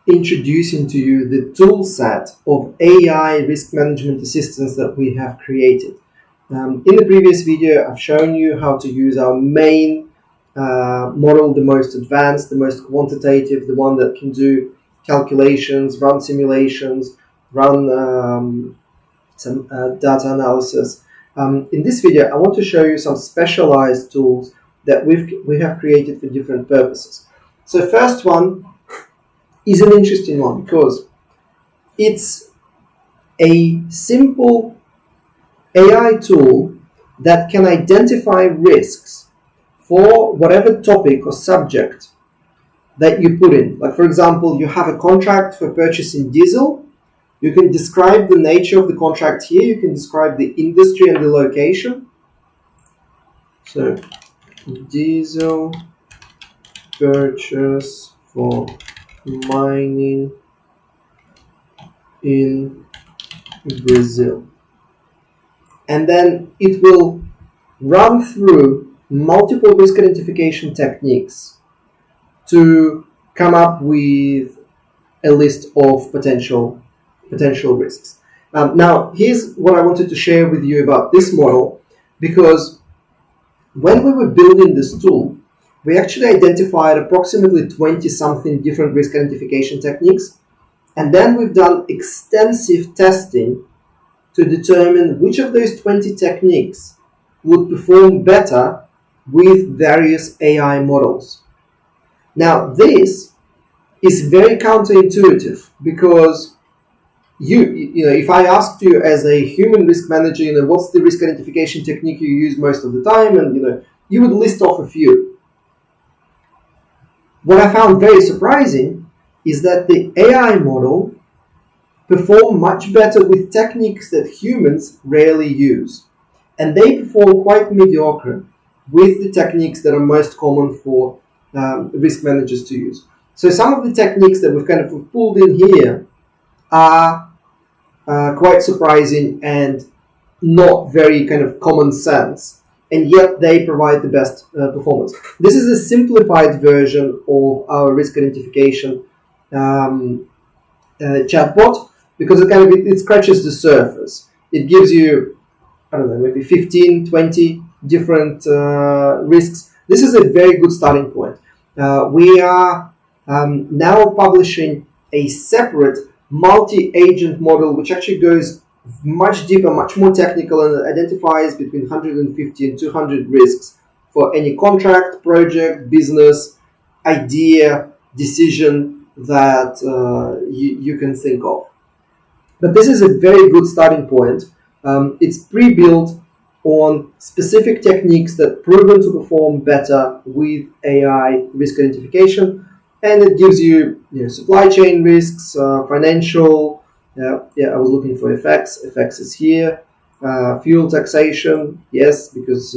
introducing to you the tool set of AI risk management assistance that we have created. In the previous video, I've shown you how to use our main model, the most advanced, the most quantitative, the one that can do calculations, run simulations, run some data analysis. In this video, I want to show you some specialized tools that we have created for different purposes. So first one is an interesting one because it's a simple AI tool that can identify risks for whatever topic or subject that you put in. Like, for example, you have a contract for purchasing diesel. You can describe the nature of the contract here. You can describe the industry and the location. So, diesel purchase for mining in Brazil. And then it will run through multiple risk identification techniques to come up with a list of potential risks. Now, here's what I wanted to share with you about this model, because when we were building this tool, we actually identified approximately 20-something different risk identification techniques, and then we've done extensive testing to determine which of those 20 techniques would perform better with various AI models. Now, this is very counterintuitive because you know, if I asked you as a human risk manager, what's the risk identification technique you use most of the time, and you would list off a few. What I found very surprising is that the AI model perform much better with techniques that humans rarely use, and they perform quite mediocre with the techniques that are most common for risk managers to use. So some of the techniques that we've kind of pulled in here are quite surprising and not very kind of common sense, and yet they provide the best performance. This is a simplified version of our risk identification chatbot, because it scratches the surface. It gives you, I don't know, maybe 15, 20 different risks. This is a very good starting point. We are now publishing a separate multi-agent model, which actually goes much deeper, much more technical, and identifies between 150 and 200 risks for any contract, project, business, idea, decision that you can think of. But this is a very good starting point. It's pre-built on specific techniques that proven to perform better with AI risk identification, and it gives you, supply chain risks, financial. I was looking for FX. FX is here. Fuel taxation, yes, because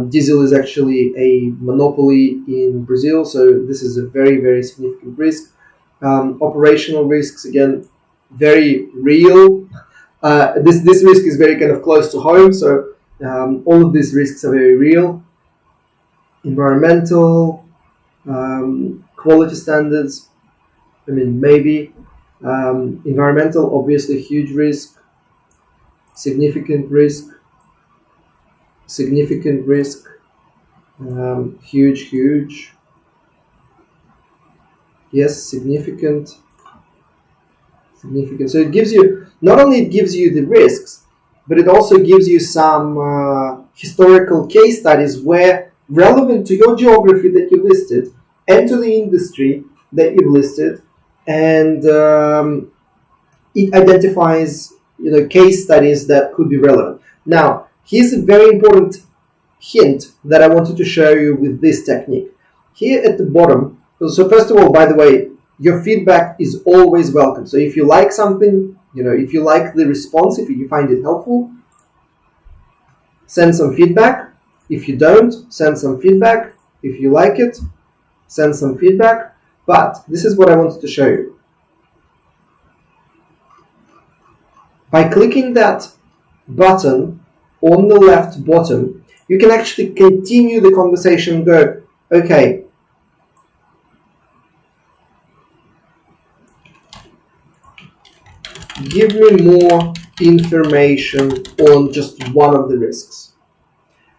diesel is actually a monopoly in Brazil, so this is a very, very significant risk. Operational risks, again, very real. This risk is very kind of close to home, so all of these risks are very real. Environmental, quality standards, maybe. Environmental, obviously huge risk. Significant risk. Huge. Yes, significant. So it gives you, not only it gives you the risks, but it also gives you some historical case studies where relevant to your geography that you listed and to the industry that you've listed, and it identifies case studies that could be relevant. Now, here's a very important hint that I wanted to show you with this technique. Here at the bottom, so first of all, by the way, your feedback is always welcome. So if you like something, if you like the response, if you find it helpful, send some feedback. If you don't, send some feedback. If you like it, send some feedback. But this is what I wanted to show you. By clicking that button on the left bottom, you can actually continue the conversation and go, okay, give me more information on just one of the risks.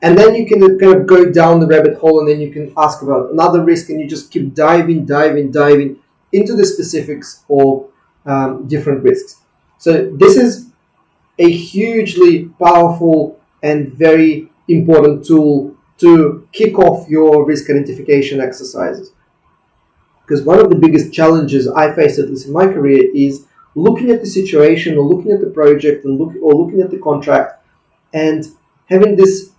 And then you can kind of go down the rabbit hole, and then you can ask about another risk, and you just keep diving into the specifics of different risks. So this is a hugely powerful and very important tool to kick off your risk identification exercises. Because one of the biggest challenges I faced, at least in my career, is looking at the situation or looking at the project and looking at the contract and having this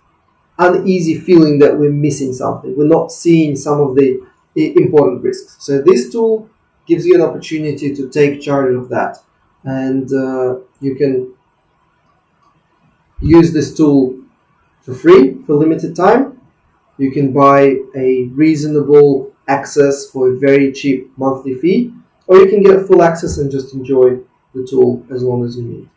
uneasy feeling that we're missing something. We're not seeing some of the important risks. So this tool gives you an opportunity to take charge of that. And you can use this tool for free for limited time. You can buy a reasonable access for a very cheap monthly fee, or you can get full access and just enjoy the tool as long as you need.